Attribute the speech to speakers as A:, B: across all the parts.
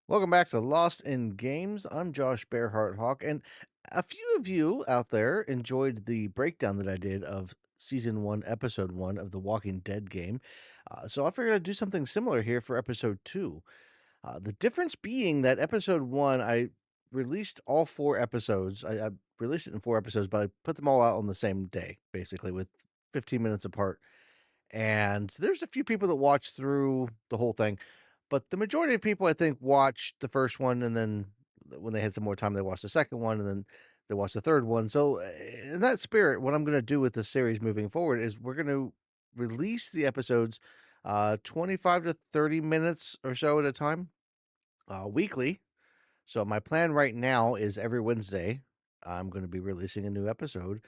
A: Welcome back to Lost in Games. I'm Josh Bearheart Hawk, and a few of you out there enjoyed the breakdown that I did of Season 1, Episode 1 of the Walking Dead game. So I figured I'd do something similar here for Episode 2. The difference being that Episode 1, I released all 4 episodes. I released it in 4 episodes, but I put them all out on the same day, basically, with 15 minutes apart. And there's a few people that watch through the whole thing, but the majority of people, I think, watched the first one, and then when they had some more time, they watched the second one, and then they watched the third one. So, in that spirit, what I'm going to do with this series moving forward is we're going to release the episodes 25 to 30 minutes or so at a time, weekly. So, my plan right now is every Wednesday, I'm going to be releasing a new episode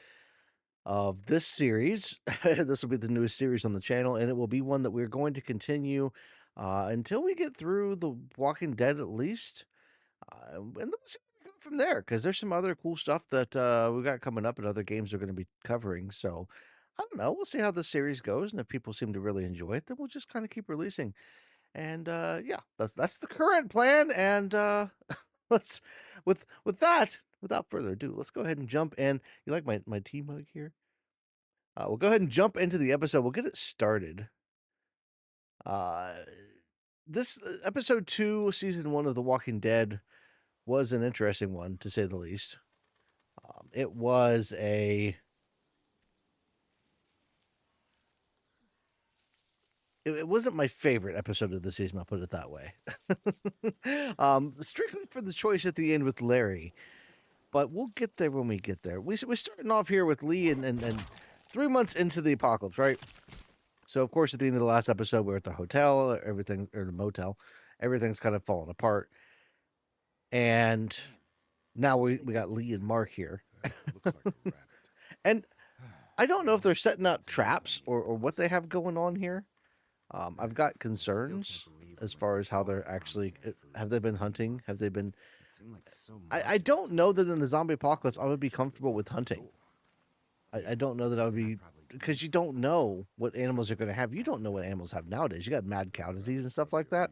A: of this series. This will be the newest series on the channel, and it will be one that we're going to continue until we get through The Walking Dead at least. And then we'll see where we go from there, because there's some other cool stuff that we got coming up and other games are going to be covering. So I don't know. We'll see how this series goes, and if people seem to really enjoy it, then we'll just kind of keep releasing. And yeah, that's the current plan. And let's with that, without further ado, let's go ahead and jump in. You like my tea mug here? We'll go ahead and jump into the episode. We'll get it started. Uh, this episode 2, season 1 of The Walking Dead was an interesting one, to say the least. It was a. It wasn't my favorite episode of the season. I'll put it that way. Strictly for the choice at the end with Larry, but we'll get there when we get there. We're starting off here with Lee and 3 months into the apocalypse, right? So of course, at the end of the last episode, we're at the hotel, everything or the motel, everything's kind of falling apart, and now we got Lee and Mark here,
B: Looks like a rabbit.
A: and I don't know if they're setting up traps or what they have going on here. I've got concerns as far as how they're actually have they been hunting? Have they been?
B: It seemed like so
A: I
B: much.
A: don't know that in the zombie apocalypse I would be comfortable with hunting. I don't know that I would be, because you don't know what animals are going to have. You don't know what animals have nowadays. You got mad cow disease and stuff like that.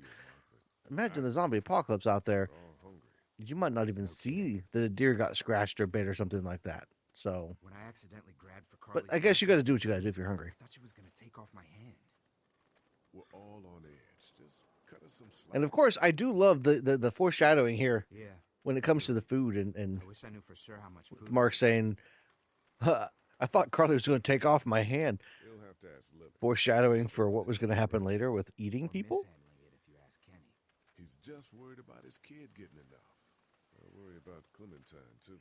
A: Imagine the zombie apocalypse out there.
B: All hungry.
A: You might not even see that a deer got scratched or bit or something like that. So,
B: When I accidentally grabbed for
A: but
B: Carly's
A: I guess you got to
B: breakfast,
A: do what you got to do if you're hungry.
B: I thought she was gonna take off my hand.
C: We're all on edge. Just cut us some slack.
A: And of course, I do love the foreshadowing here
B: Yeah.
A: when it comes to the food and
B: I wish I knew for sure how much food.
A: Mark saying, I thought Carly was going to take off my hand.
C: You'll have to ask Liv.
A: Foreshadowing for what was going to happen later with eating
B: Or
A: people.
B: mishandling it, if you ask Kenny.
C: He's just worried about his kid getting enough. I worry about Clementine, too.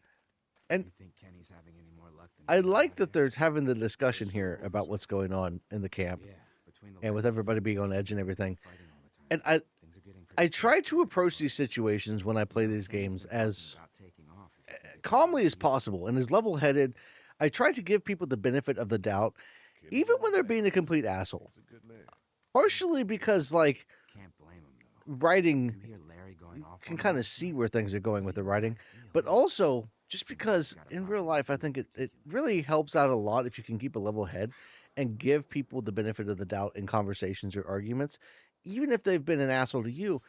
A: And
B: You think Kenny's having any more luck than
A: I
B: you
A: like
B: out
A: that
B: here?
A: they're having the discussion here about what's going on in the camp
B: Yeah, between the
A: and with
B: left
A: everybody being on edge and everything.
B: fighting all the time.
A: And
B: Things are getting
A: I
B: pretty
A: try
B: tough.
A: to approach these situations when I play these
B: Kenny's
A: games
B: been talking
A: as
B: about taking off if he can get
A: calmly as
B: the
A: possible and as level-headed. I try to give people the benefit of the doubt,
C: Kenny
A: even
C: won't
A: when they're
C: back
A: being a
C: down.
A: complete asshole.
C: He's a good man.
A: Partially because, like,
B: Can't blame him though.
A: writing
B: You hear Larry going off
A: can
B: on
A: kind
B: him?
A: of see where things are going with the writing,
B: Nice deal.
A: but also just because in real life, I think it really helps out a lot if you can keep a level head and give people the benefit of the doubt in conversations or arguments, even if they've been an asshole to you,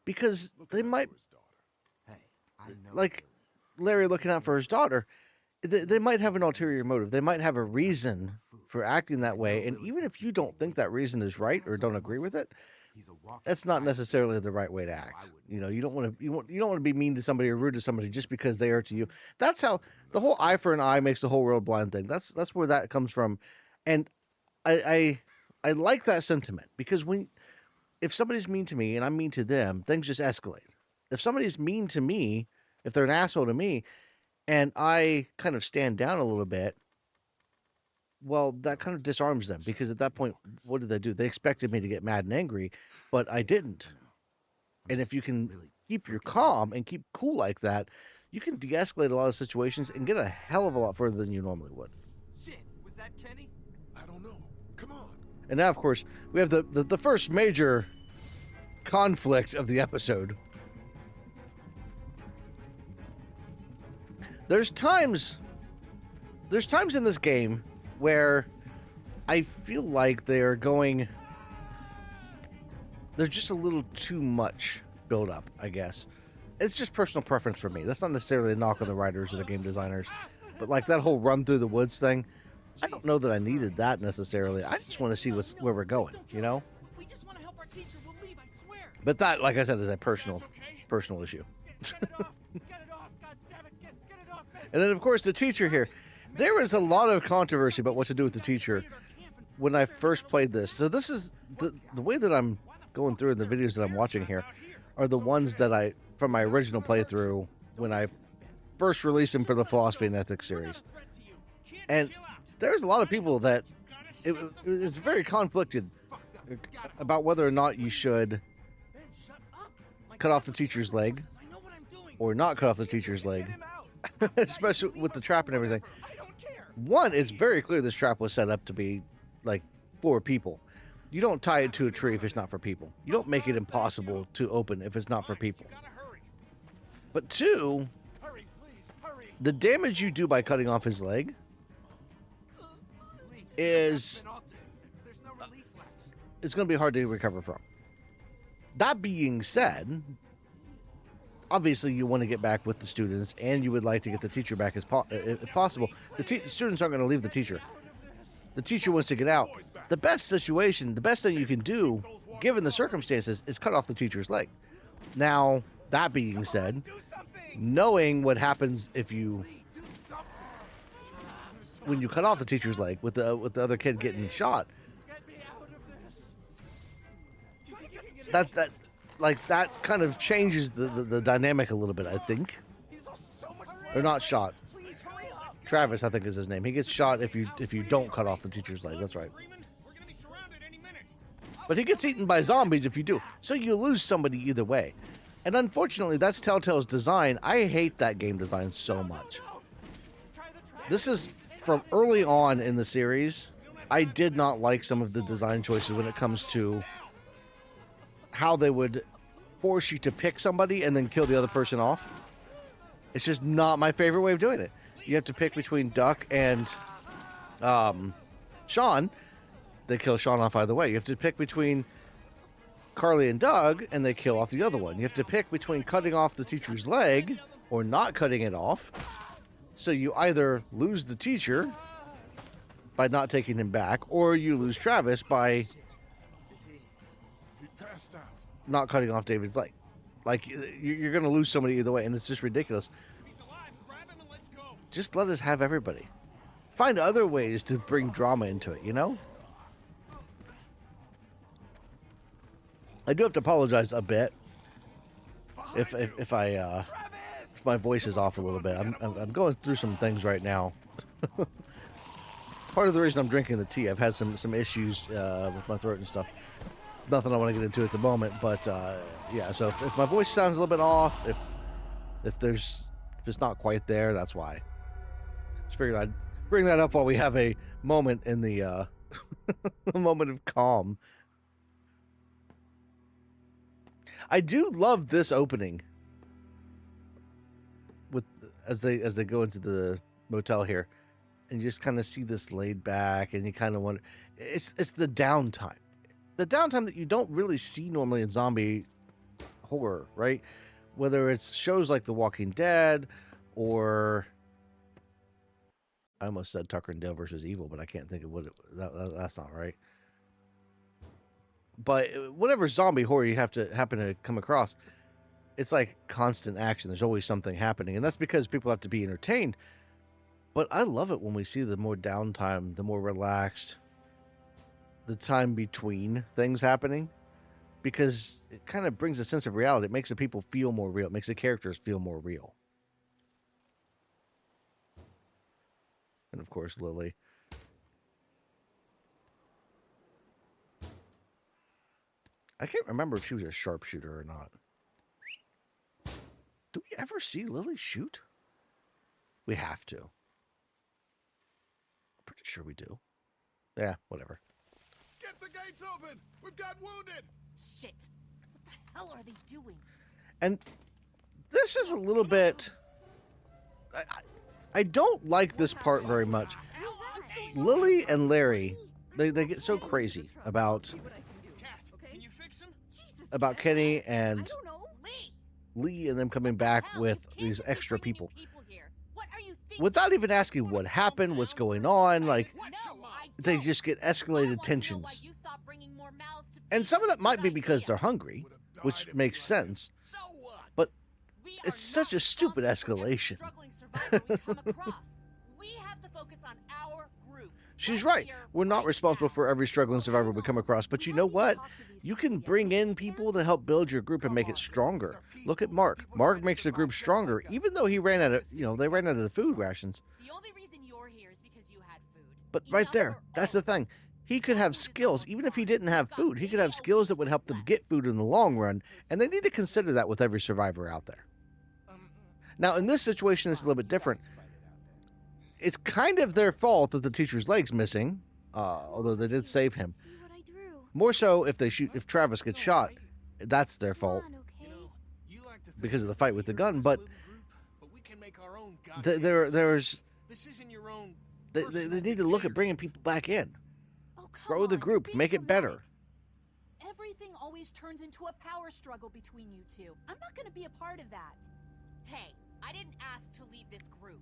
A: because they
C: Looking out
A: might,
C: for his daughter.
B: Hey, I know
A: like Larry looking out for his daughter, they might have an ulterior motive. They might have a reason for acting that way. And even if you don't think that reason is right or don't agree with it,
B: He's a walking
A: that's not
B: fire.
A: necessarily the right way to act. You know, you don't want to you don't want to be mean to somebody or rude to somebody just because they are to you. That's how the whole eye for an eye makes the whole world blind thing. That's where that comes from. And I like that sentiment, because if somebody's mean to me and I'm mean to them, things just escalate. If somebody's mean to me, if they're an asshole to me, and I kind of stand down a little bit, well, that kind of disarms them, because at that point, what did they do? They expected me to get mad and angry, but I didn't. And if you can keep your calm and keep cool like that, you can de-escalate a lot of situations and get a hell of a lot further than you normally would.
B: Shit, was that Kenny?
C: I don't know. Come on.
A: And now, of course, we have the first major conflict of the episode. There's times in this game where I feel like they're just a little too much build up, I guess. It's just personal preference for me. That's not necessarily a knock on the writers or the game designers. But like that whole run through the woods thing, I don't know that I needed that necessarily. I just want to see where we're going, you know?
D: We just want to help our teacher. We'll leave, I swear.
A: But that, like I said, is a personal issue.
D: Get it off. Get it off. God damn it. Get it off, man.
A: And then, of course, the teacher here. There was a lot of controversy about what to do with the teacher when I first played this. So this is the way that I'm going through the videos that I'm watching here are the ones that I, from my original playthrough, when I first released them for the Philosophy and Ethics series. And there's a lot of people that it is very conflicted about whether or not you should cut off the teacher's leg or not cut off the teacher's leg, especially with the trap and everything. One, it's very clear this trap was set up to be like for people. You don't tie it to a tree if it's not for people. You don't make it impossible to open if it's not for people. But two, the damage you do by cutting off his leg is it's going to be hard to recover from. That being said, obviously you want to get back with the students and you would like to get the teacher back if possible. The students aren't going to leave the teacher. The teacher wants to get out. The best situation, the best thing you can do, given the circumstances, is cut off the teacher's leg. Now, that being said, knowing what happens if when you cut off the teacher's leg with the other kid getting shot, that kind of changes the dynamic a little bit, I think. Or not shot. Travis, I think is his name. He gets shot if you don't cut off the teacher's leg. That's right. But he gets eaten by zombies if you do. So you lose somebody either way. And unfortunately, that's Telltale's design. I hate that game design so much. This is from early on in the series. I did not like some of the design choices when it comes to how they would force you to pick somebody and then kill the other person off. It's just not my favorite way of doing it. You have to pick between Duck and Sean. They kill Sean off either way. You have to pick between Carly and Doug, and they kill off the other one. You have to pick between cutting off the teacher's leg or not cutting it off. So you either lose the teacher by not taking him back, or you lose Travis by not cutting off David's leg. Like, you're going to lose somebody either way, and it's just ridiculous. Just let us have everybody. Find other ways to bring drama into it, you know? I do have to apologize a bit if my voice is off a little bit. I'm going through some things right now. Part of the reason I'm drinking the tea, I've had some issues with my throat and stuff. Nothing I want to get into at the moment, but yeah. So if my voice sounds a little bit off, if it's not quite there, that's why. Just figured I'd bring that up while we have a moment in the a moment of calm. I do love this opening with as they go into the motel here, and you just kind of see this laid back, and you kind of wonder. It's the downtime. The downtime that you don't really see normally in zombie horror, right? Whether it's shows like The Walking Dead or I almost said Tucker and Dale versus Evil, but I can't think of what that's not right. But whatever zombie horror you happen to come across, it's like constant action. There's always something happening, and that's because people have to be entertained. But I love it when we see the more downtime, the more relaxed, the time between things happening, because it kind of brings a sense of reality. It makes the people feel more real. It makes the characters feel more real. And of course, Lily. I can't remember if she was a sharpshooter or not. Do we ever see Lily shoot? We have to. I'm pretty sure we do. Yeah, whatever.
C: Get the gates open! We've got wounded!
E: Shit! What the hell are they doing?
A: And this is a little bit... I don't like this part very much. Lily and Larry, they get so crazy about Kenny and Lee and them coming
E: What the
A: back
E: hell?
A: with
E: You can't
A: these
E: just be
A: extra
E: bringing
A: people
E: new people here. What are you thinking?
A: without even asking what happened, what's going on. Like,
E: No, I
A: they
E: don't.
A: just get
E: I
A: escalated
E: want to know why
A: tensions.
E: you thought bringing more mouths to
A: And
E: feed
A: some of
E: was a
A: that might
E: good
A: be because
E: idea.
A: they're hungry, which makes sense.
D: So what?
A: But
E: We
A: it's
E: are
A: such
E: not
A: a stupid
E: responsible for every
A: escalation.
E: struggling survivor we come across. We have to focus on our group.
A: She's
E: right
A: right.
E: here,
A: We're not
E: right
A: responsible
E: now.
A: for every struggling survivor we come across. But you know what? You can bring in people to help build your group and make it stronger. Look at Mark. Mark makes the group stronger, even though he ran out of, they ran out of the food rations.
E: The only reason you're here is because you had food.
A: But right there, that's the thing. He could have skills, even if he didn't have food. He could have skills that would help them get food in the long run, and they need to consider that with every survivor out there. Now, in this situation, it's a little bit different. It's kind of their fault that the teacher's leg's missing, although they did save him.
E: See what I drew.
A: More so if Travis gets shot, that's their fault
E: Come on, okay?
D: You like to think
A: because of the
D: that
A: fight
D: we're
A: with the
D: here
A: gun.
D: as a
A: But
D: little group, but we can make our own
A: th-
D: goddamn
A: there's
D: decisions. This isn't your own
A: they
D: personal
A: need to look at
D: dictatorship.
A: bringing people back in,
E: Oh, come
A: grow the
E: on,
A: group,
E: you're being
A: make it
E: dramatic.
A: better.
F: Everything always turns into a power struggle between you two. I'm not going to be a part of that.
E: Hey, I didn't ask to lead this group.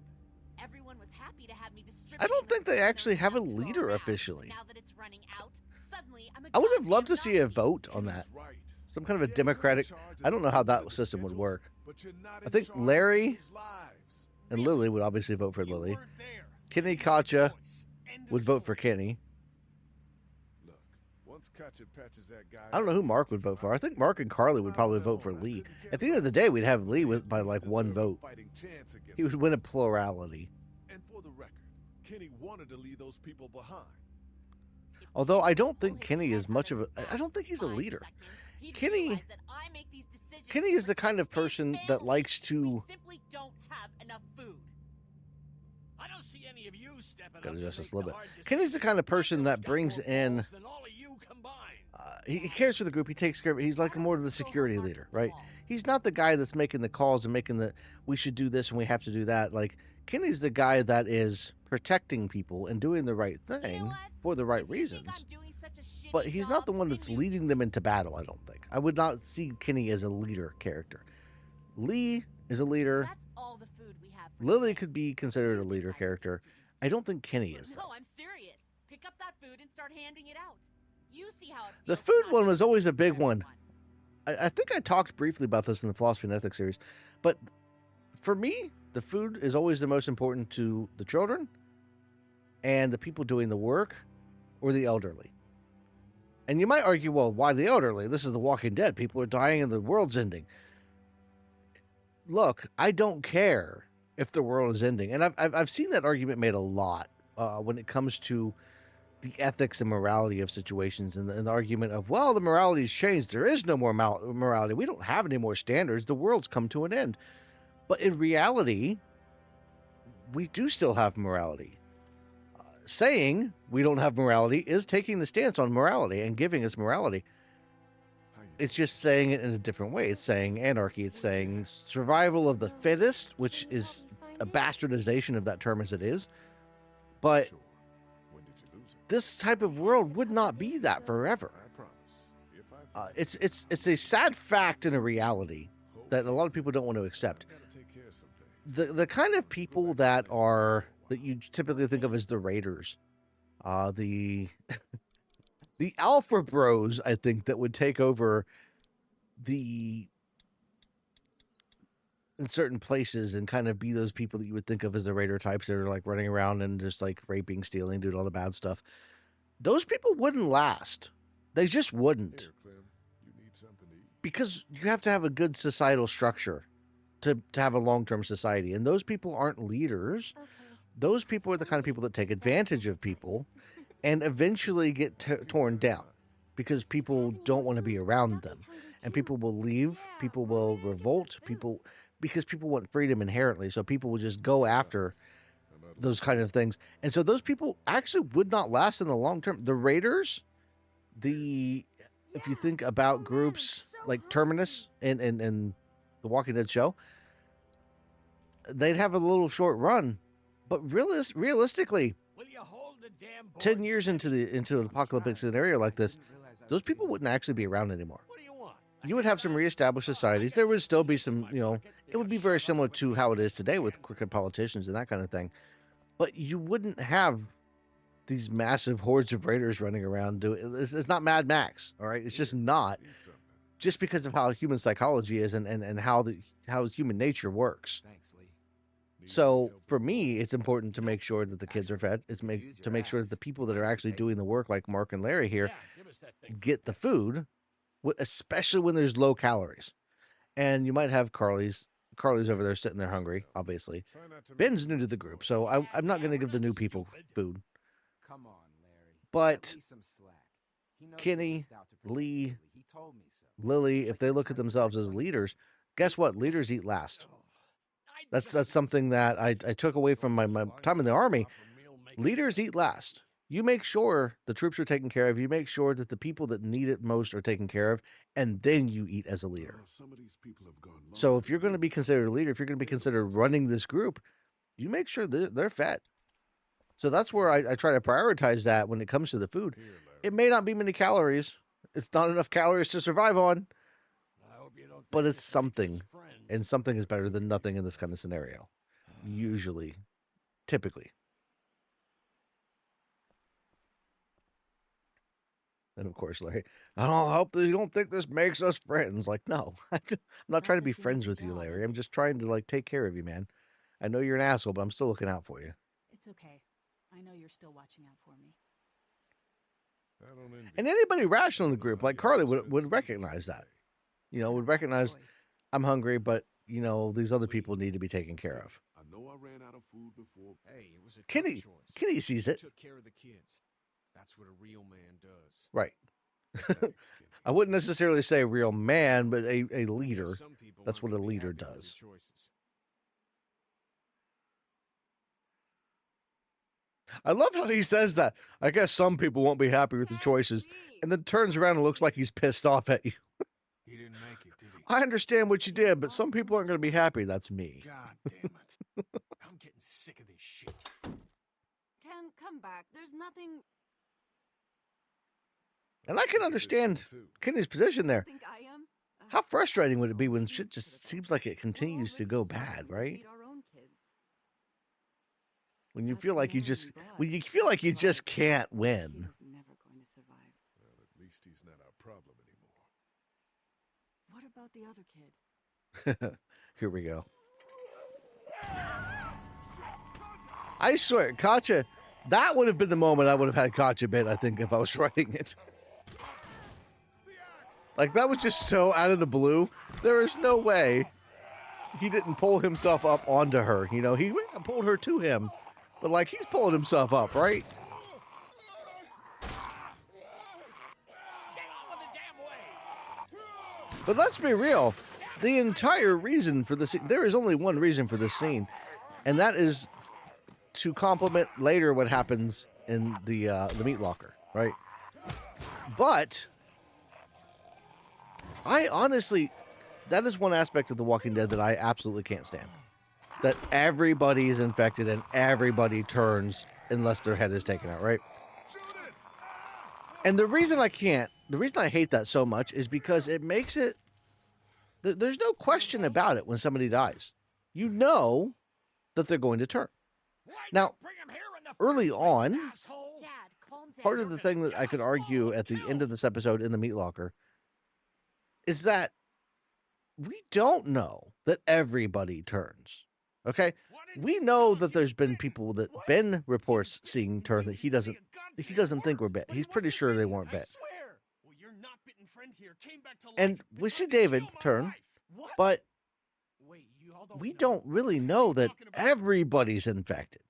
E: Everyone was happy to have me distribute.
A: I don't think they actually have a leader officially.
E: Now that it's running out, suddenly I'm a
A: I would have
E: goddamn
A: loved to see a
E: Nazi.
A: vote on that.
C: Right.
A: Some kind of a
C: Yeah,
A: democratic.
C: you're in charge of
A: I don't know how
C: making
A: that
C: the
A: system would
C: schedules,
A: work.
C: but you're not
A: I
C: in
A: think
C: charge of
A: Larry
C: people's lives.
A: and Lily would obviously vote for
D: You
A: Lily.
D: weren't there.
A: Kenny
D: You made a
A: Katja
D: choice. End of
A: would vote for
D: story.
A: Kenny.
C: Look, once Katja patches that guy
A: I don't know who Mark would vote for. I think Mark and Carly would probably vote for Lee. At the end of the day, we'd have Lee by like one vote. He would win a plurality.
C: And for the record, Kenny wanted to leave those people behind.
E: If
A: Although
E: he
A: I
E: could
A: don't
E: pull
A: think
E: his
A: Kenny
E: head
A: is
E: out
A: much
E: of
A: of
E: his
A: I don't think he's a
E: 5
A: leader.
E: seconds, he'd
A: Kenny-
E: realize that I make these decisions
A: Kenny
E: to
A: is the kind of
E: protect his
A: person that
E: family.
A: likes
E: We
A: to.
E: simply don't have enough food.
D: I don't see any of you stepping
A: Gotta
D: up
A: adjust
D: to
A: this
D: make
A: a little
D: the
A: bit.
D: hard
A: Kenny's the kind of
D: decisions.
A: person
D: Those
A: that
D: got
A: brings
D: more
A: in.
D: balls than all of you combined.
A: He cares for the group. He takes care of it. He's like more of the security leader, right? He's not the guy that's making the calls and making we should do this and we have to do that. Like, Kenny's the guy that is protecting people and doing the right
E: You know
A: thing
E: what?
A: for the right
E: If you think
A: reasons.
E: I'm doing such a shitty
A: But he's not the
E: job,
A: one
E: then
A: that's
E: you
A: leading them into battle, I don't think. I would not see Kenny as a leader character. Lee is a leader.
E: That's all the food we have. For
A: Lily
E: today.
A: could be considered a
E: You
A: leader
E: decide what
A: character.
E: to do.
A: I don't think Kenny is,
E: No,
A: though.
E: I'm serious. Pick up that food and start handing it out. You see how it
A: The
E: feels to
A: food
E: not
A: one
E: have
A: was
E: food
A: always a
E: for
A: big one.
E: everyone.
A: I think I talked briefly about this in the Philosophy and Ethics series, but for me, the food is always the most important to the children and the people doing the work or the elderly. And you might argue, well, why the elderly? This is The Walking Dead. People are dying and the world's ending. Look, I don't care if the world is ending. And I've seen that argument made a lot when it comes to the ethics and morality of situations and the argument of, well, the morality's changed. There is no more morality. We don't have any more standards. The world's come to an end. But in reality, we do still have morality. Saying we don't have morality is taking the stance on morality and giving us morality. It's just saying it in a different way. It's saying anarchy. It's saying survival of the fittest, which is a bastardization of that term as it is. But
C: Sure. When did you lose it?
A: this type of world would not be that forever.
C: I promise. If I
A: It's a sad fact and a reality that a lot of people don't want to accept.
C: gotta take care of some things.
A: The kind of people that you typically think of as the raiders, the the alpha bros, I think, that would take over in certain places and kind of be those people that you would think of as the raider types that are like running around and just like raping, stealing, doing all the bad stuff. Those people wouldn't last. They just wouldn't,
C: Here, Clem, you need something to eat.
A: because you have to have a good societal structure to have a long-term society. And those people aren't leaders.
E: Okay.
A: Those people are the kind of people that take advantage of people and eventually get torn down because people don't want to be around them. And people will leave, people will revolt, because people want freedom inherently. So people will just go after those kind of things. And so those people actually would not last in the long term. The Raiders, if you think about groups like Terminus and the Walking Dead show, they'd have a little short run. But realistically,
D: Will you hold the damn
A: 10
D: board
A: years
D: steady?
A: into an apocalyptic scenario like this, those people wouldn't actually be around anymore.
D: What do you want?
A: you would have some reestablished societies. There would still be some, it would be very similar to how it is today with crooked politicians and that kind of thing. But you wouldn't have these massive hordes of raiders running around doing it's not Mad Max, all right? It's just not, just because of how human psychology is and how human nature works.
B: Thanks, Lee.
A: So for me, it's important to make sure that the kids are fed. It's to make sure that the people that are actually doing the work, like Mark and Larry here, get the food, especially when there's low calories. And you might have Carly's over there sitting there hungry, obviously. Ben's new to the group, so I'm not going to give the new people food.
B: Come on, Larry.
A: But
B: Cut Lee some slack. He knows
A: Kenny,
B: he missed out to protect
A: Lee,
B: Lee. He told me so.
A: Lily, if they look at themselves as leaders, guess what? Leaders eat last. That's something that I took away from my time in the Army. Leaders eat last. You make sure the troops are taken care of. You make sure that the people that need it most are taken care of, and then you eat as a leader. So if you're going to be considered a leader, if you're going to be considered running this group, you make sure they're fed. So that's where I try to prioritize that when it comes to the food. It may not be many calories. It's not enough calories to survive on, but it's something. And something is better than nothing in this kind of scenario. Usually. Typically. And of course, Larry, I hope that you don't think this makes us friends. Like, no, I'm not trying to be friends with you, Larry. I'm just trying to take care of you, man. I know you're an asshole, but I'm still looking out for you.
F: It's okay. I know you're still watching out for me.
A: And anybody rational in the group, like Carly, would recognize that. Would recognize I'm hungry, but, these other people need to be taken care of.
C: I know I ran out of food before.
B: Hey, it was a
A: Kenny sees it.
B: Took care of the kids. That's what a real man does.
A: Right. I wouldn't necessarily say real man, but a leader. That's what a leader does. I love how he says that. I guess some people won't be happy with the choices, and then turns around and looks like he's pissed off at you.
B: He didn't make it, did he?
A: I understand what you did, but some people aren't going to be happy. That's me.
B: God damn it. I'm getting sick of this shit.
E: Ken, come back. There's nothing.
A: And I can understand Kenny's position there.
E: Think I am.
A: How frustrating would it be when shit just seems like it continues to go bad, right? When you feel like you just can't win.
E: Never going to survive.
C: Well, at least he's not our problem anymore.
E: What about the other kid?
A: Here we go. I swear, Katja, that would have been the moment I would have had Katja bit, I think, if I was writing it. Like, that was just so out of the blue. There is no way he didn't pull himself up onto her. He pulled her to him. But, he's pulling himself up, right? But let's be real. The entire reason for this, there is only one reason for this scene, and that is to complement later what happens in the meat locker, right? But I honestly, that is one aspect of The Walking Dead that I absolutely can't stand. That everybody is infected and everybody turns unless their head is taken out, right? And the reason I hate that so much is because it makes it, there's no question about it when somebody dies. You know that they're going to turn. Now, early on,
E: Dad, calm down.
A: part of the thing that I could argue at the end of this episode in the meat locker is that we don't know that everybody turns. Okay? We know that there's been people that Ben reports seeing turn that he doesn't think were bit. He's pretty sure they weren't bit. And we see David turn, but we don't really know that everybody's infected.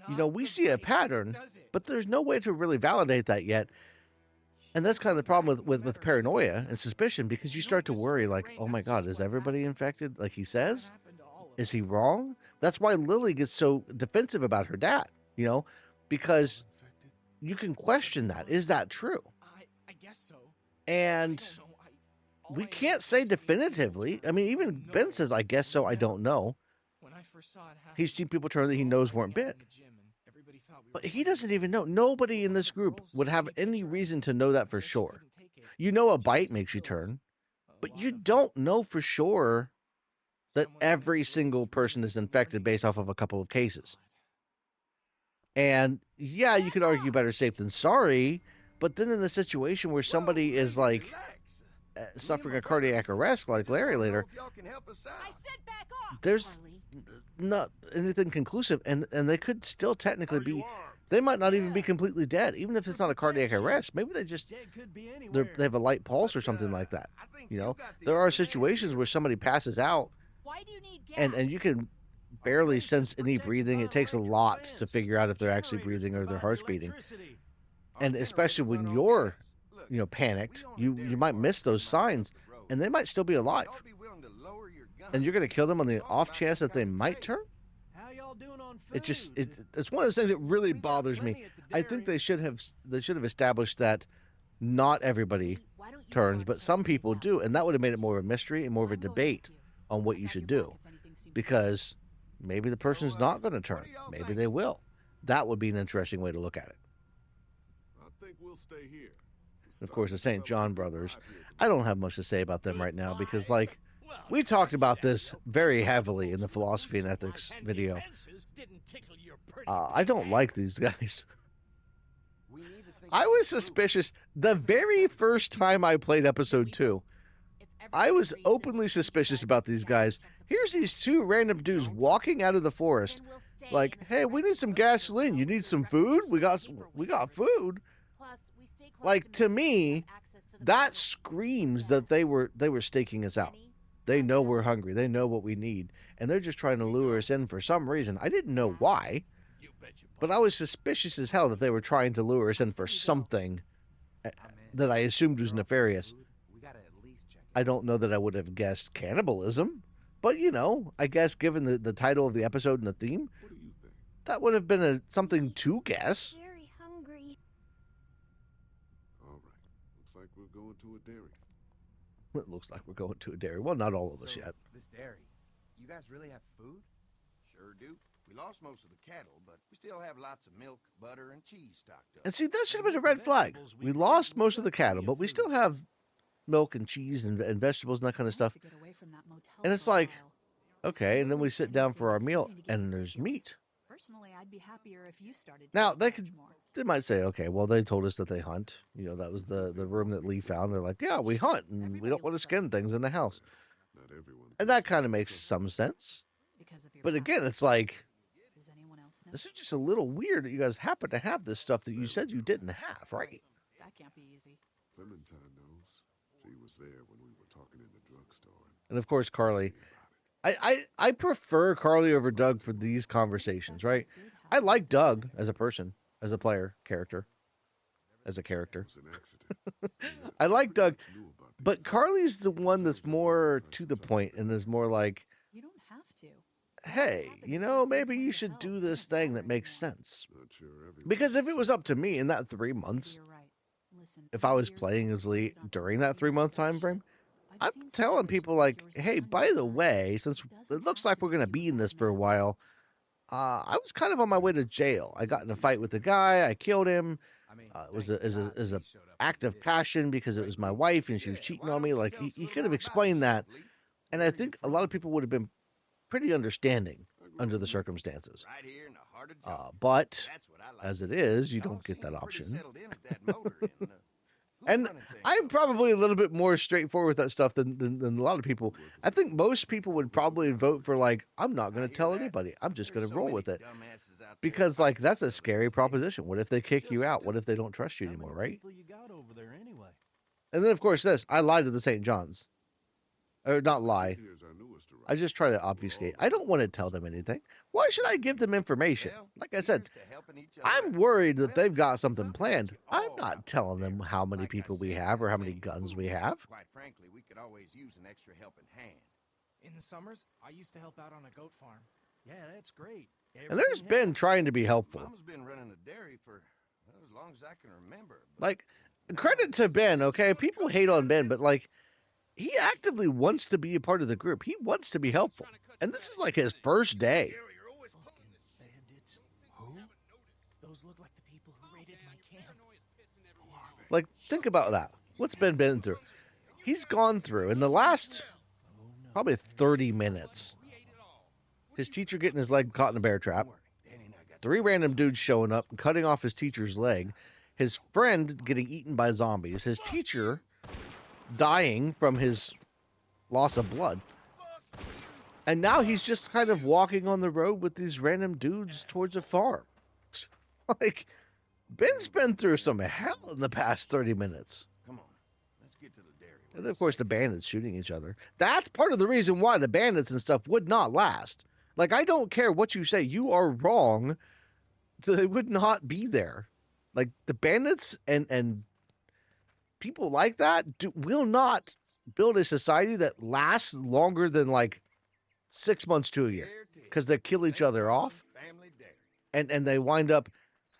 A: We see a pattern, but there's no way to really validate that yet. And that's kind of the problem with paranoia and suspicion, because you start to worry, like, oh my God, is everybody infected like he says? Is he wrong? That's why Lily gets so defensive about her dad, because you can question that. Is that true?
B: I guess so.
A: And we can't say definitively. I mean, even Ben says, I guess so, I don't know. He's seen people turn that he knows weren't bit. But he doesn't even know. Nobody in this group would have any reason to know that for sure. A bite makes you turn. but you don't know for sure that every single person is infected based off of a couple of cases. And yeah, you could argue better safe than sorry, but then in the situation where somebody is like suffering a cardiac arrest like Larry later,
F: I said back off!
A: there's
E: Carly.
A: not anything conclusive, and they could still technically be, they might not even be completely dead, even if it's not a cardiac arrest. Maybe they just
B: Dead could be anywhere.
A: they have a light pulse or something like that. There are situations where somebody passes out
F: Why do you need gas?
A: and you can barely sense any breathing. It takes a lot to figure out if they're actually breathing or their heart's beating. And especially when you're, panicked, you might miss those signs, and they might still be alive. And you're going to kill them on the off chance that they might turn?
B: How y'all doing on food?
A: It's one of those things that really bothers me. I think they should have established that not everybody
E: Why don't you
A: turns,
E: guard
A: but some
E: things
A: people
E: out?
A: do, and that would have made it more of a mystery and more of a
F: I'm going
A: debate
F: with you.
A: on what
F: I
A: you
F: got
A: should
F: your
A: do,
F: back if anything seems
A: because maybe the person's not going to turn. Maybe they will. That would be an interesting way to look at it.
C: I think we'll stay here.
A: Of course, the St. John brothers, I don't have much to say about them right now because, like, we talked about this very heavily in the philosophy and ethics video. I don't like these guys. I was suspicious the very first time I played episode 2.
E: If
A: I was
E: everyone agrees
A: openly
E: that
A: suspicious
E: you
A: about
E: guys
A: these
E: establish
A: guys.
E: something
A: Here's these two random dudes walking out of the forest,
E: then we'll stay
A: like,
E: in this
A: "Hey, we need some
E: direction.
A: gasoline. You need some food? We got food."
E: Plus, we stay close
A: Like, to
E: Maine,
A: me,
E: we have access to the
A: that
E: middle.
A: screams that they were staking us out.
E: Penny,
A: They know we're hungry. They know what we need, and they're just trying to lure us in for some reason. I didn't know why, but I was suspicious as hell that they were trying to lure us in for something that I assumed was nefarious. I don't know that I would have guessed cannibalism, but I guess given the title of the episode and the theme,
C: What do you think?
A: that would have been something to guess.
E: Very hungry.
C: All right. Looks like we're going to a dairy.
A: It looks like we're going to a dairy. Well, not all of us yet.
G: This dairy, you guys really have food?
H: Sure do. We lost most of the cattle, but we still have lots of milk, butter, and cheese stocked up.
A: And see, that should have been a red flag. We lost most of the cattle, but we still have milk and cheese and vegetables and that kind of stuff.
F: To get away from that motel
A: And it's
F: for a
A: like,
F: while.
A: okay, and then we sit down for our meal, and there's meat.
F: Personally, I'd be happier if you started.
A: Now,
F: to
A: they
F: eat
A: could,
F: more.
A: they might say, okay, well, they told us that they hunt. That was the room that Lee found. They're like, yeah, we hunt, and we don't want to skin things in the house.
C: Not everyone.
A: And that kind of makes some sense.
F: Because of your
A: But
F: past.
A: again, it's like,
F: Does anyone else know?
A: this is just a little weird that you guys happen to have this stuff that you said you didn't have, right?
F: That can't be easy.
C: Clementine knows. She was there when we were talking in the drugstore.
A: And of course, Carly. I prefer Carly over Doug for these conversations, right? I like Doug as a person, as a player character, as a character.
C: It was an accident.
A: I like Doug,
C: Knew about the
A: but Carly's the one that's more to the point and is more like,
F: You don't have to.
A: hey, maybe you should do this thing that makes sense.
C: Not sure everyone.
A: Because if it was up to me in that 3
F: Maybe
A: months,
F: you're right. Listen,
A: if I was
F: years
A: playing
F: ago,
A: as Lee
F: not
A: during
F: so
A: that 3-month
F: many
A: time frame,
F: I've
A: I'm
F: seen
A: telling
F: situations
A: people
F: like
A: like,
F: yours that
A: hey,
F: I'm
A: by the
F: concerned.
A: way, since
F: It
A: it
F: doesn't
A: looks
F: have
A: like
F: to
A: we're going to
F: be
A: be in this
F: right
A: for a
F: now.
A: while, I was kind of on my way to jail. I got in a fight with the guy. I killed him.
G: I mean,
A: It was
G: thank
A: a
G: God
A: as a
G: they showed up
A: act
G: when
A: of
G: they did.
A: passion because it was my wife and she was cheating on me. Like he could have explained that, and I think a lot of people would have been pretty understanding under the circumstances.
H: Right here in the heart of Georgia.
A: But
H: That's what I like.
A: as it is, you
H: Y'all
A: don't get
H: seem
A: that
H: pretty
A: option.
H: settled in at that motor, who's
A: And
H: running things
A: I'm
H: over
A: probably a little bit more straightforward with that stuff than a lot of people. I think most people would probably vote for like, I'm not going
H: I
A: to
H: hear
A: tell
H: that.
A: anybody. I'm just
H: There's
A: going to
H: so
A: roll
H: many
A: with it.
H: dumbasses out there
A: Because
H: fighting
A: like that's a
H: for
A: scary
H: themselves.
A: proposition. What if they kick you
H: Just
A: out? What if
H: stupid.
A: they don't trust you
B: How
A: anymore,
B: many
A: right?
B: people you got over there anyway?
A: And then of course this, I lied to the St. John's. Or not lie.
C: Here's our newest
A: I
C: arrival.
A: just try to obfuscate. I don't want to tell them anything. Why should I give them information?
H: Well,
A: Like I said,
H: here's to helping each other
A: I'm
H: out.
A: worried that
H: Well,
A: they've got
H: it's
A: something
H: something
A: planned.
H: that you
A: I'm
H: all
A: not
H: out
A: telling
H: there.
A: them how many
H: Like I
A: people we
H: said,
A: have or how many
H: plenty
A: guns
H: food.
A: we have.
H: Quite frankly, we could always use an extra helping hand.
B: In the summers, I used to help out on a goat farm. Yeah, that's great.
A: And there's been trying to be helpful.
H: Mama's been running a dairy for as long as I can remember. but
A: Like, credit to Ben, okay? People hate on Ben, but like, he actively wants to be a part of the group. He wants to be helpful. And this is like his first day.
B: Fucking bandits. Who? Those look like the people who raided my camp.
A: Like, think about that. What's Ben been through? he's gone through in the last probably 30 minutes. His teacher getting his leg caught in a bear trap. 3 random dudes showing up and cutting off his teacher's leg. His friend getting eaten by zombies. His teacher dying from his loss of blood. And now he's just kind of walking on the road with these random dudes towards a farm. Like, Ben's been through some hell in the past 30 minutes.
H: Come on, let's get to the dairy.
A: And then, of course, the bandits shooting each other. That's part of the reason why the bandits and stuff would not last. Like, I don't care what you say. You are wrong. So they would not be there. Like, the bandits and people like that will not build a society that lasts longer than, like, 6 months to a year. Because they kill each other off. And they wind up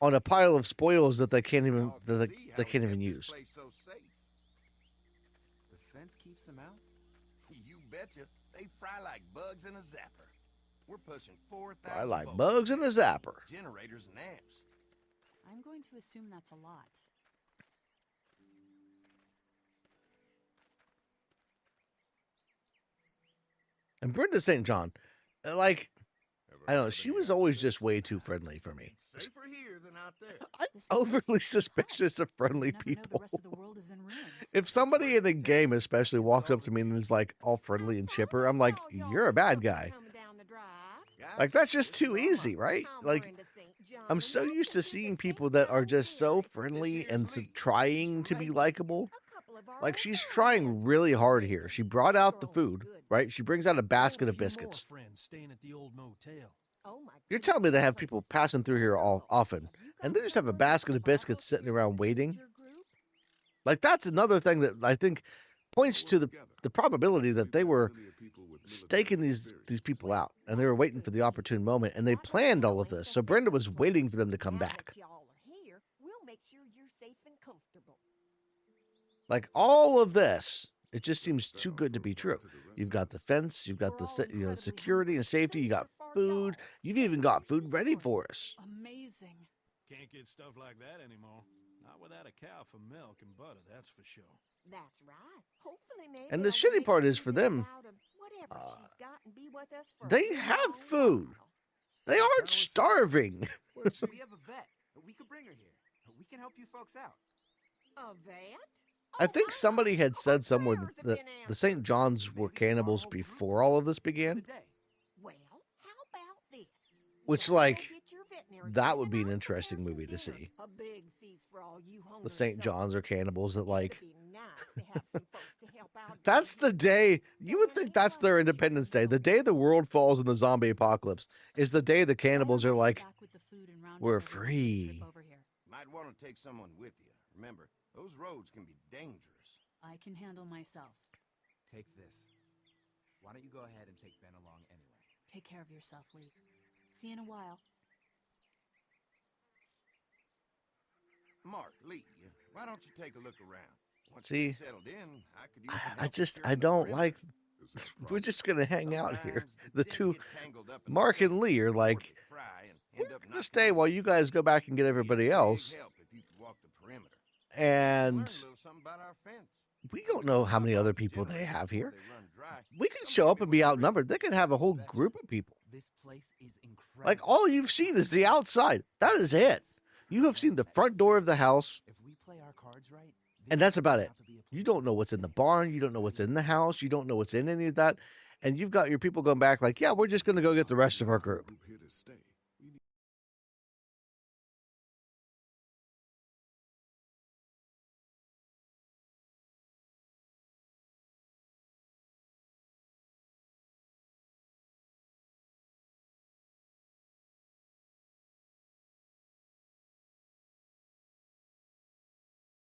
A: on a pile of spoils that they can't even they can't even use.
G: The fence keeps them out?
H: You betcha. They fry like bugs in a zapper. We're pushing 4,000
A: I like
H: volts.
A: bugs in a zapper.
H: Generators and amps.
F: I'm going to assume that's a lot.
A: And Brenda St. John, like, I don't know, she was always just way too friendly for me.
H: Safer here than out there.
A: I'm
F: This
A: overly
F: place is
A: suspicious of friendly
F: Never know the
A: people.
F: rest of the world is in ruins.
A: If somebody in a game especially walks up to me and is like all friendly and chipper, I'm like, you're a bad guy. Like, that's just too easy, right? Like, I'm so used to seeing people that are just so friendly and trying to be likable. Like, she's trying really hard here. She brought out the food, right? She brings out a basket of biscuits.
B: Friends staying at the old motel.
A: You're telling me they have people passing through here all often, and they just have a basket of biscuits sitting around waiting? Like, that's another thing that I think points to the probability that they were staking these people out, and they were waiting for the opportune moment, and they planned all of this. So Brenda was waiting for them to come back. Like, all of this, it just seems too good to be true. You've got the fence, you've got the security and safety, you got food, you've even got food ready for us.
F: Amazing.
B: Can't get stuff like that anymore. Not without a cow for milk and butter, that's for sure.
I: That's right. Hopefully, maybe
A: And the shitty part is for them, they have food. They aren't starving.
G: We have a vet. We could bring her here. We can help you folks out.
I: A vet?
A: I think somebody had said somewhere that the St. John's were cannibals before all of this began.
I: Well, how about this?
A: Which, like, that would be an interesting movie to see.
I: A big feast for all you hungry
A: The St. John's are cannibals that, like,
I: It'd be nice to have some folks to help out.
A: that's the day, you would think that's their Independence Day. The day the world falls in the zombie apocalypse is the day the cannibals are like, we're free.
H: Might want to take someone with you. Remember, those roads can be dangerous.
F: I can handle myself.
G: Take this. Why don't you go ahead and take Ben along anyway?
F: Take care of yourself, Lee. See you in a while.
H: Mark, Lee, why don't you take a look around? Once
A: See,
H: you get settled in, I could use some help
A: I
H: securing the
A: don't
H: perimeter.
A: like, we're just going to hang out here.
H: Sometimes
A: The
H: dead
A: two,
H: get tangled up in
A: Mark
H: the
A: and Lee, are
H: or
A: like,
H: get fry and
A: we're
H: end up
A: going to
H: knocking
A: stay
H: over.
A: while you guys go back and get
H: Be a
A: everybody
H: big
A: else.
H: help if you could walk the perimeter.
A: And
H: Learn a little something about our fence.
A: we don't know how many other people they
H: Generators
A: have here.
H: before they run dry.
A: We could
H: Some
A: show up
H: maybe
A: and be
H: with
A: outnumbered. They could have a whole group of people.
G: This place is incredible.
A: Like, all you've seen is the outside. That is it. You have seen the front door of the house,
G: If we play our cards right,
A: and that's about it. You don't know what's in the barn. You don't know what's in the house. You don't know what's in any of that. And you've got your people going back like, yeah, we're just going to go get the rest of our group.
C: Here to stay.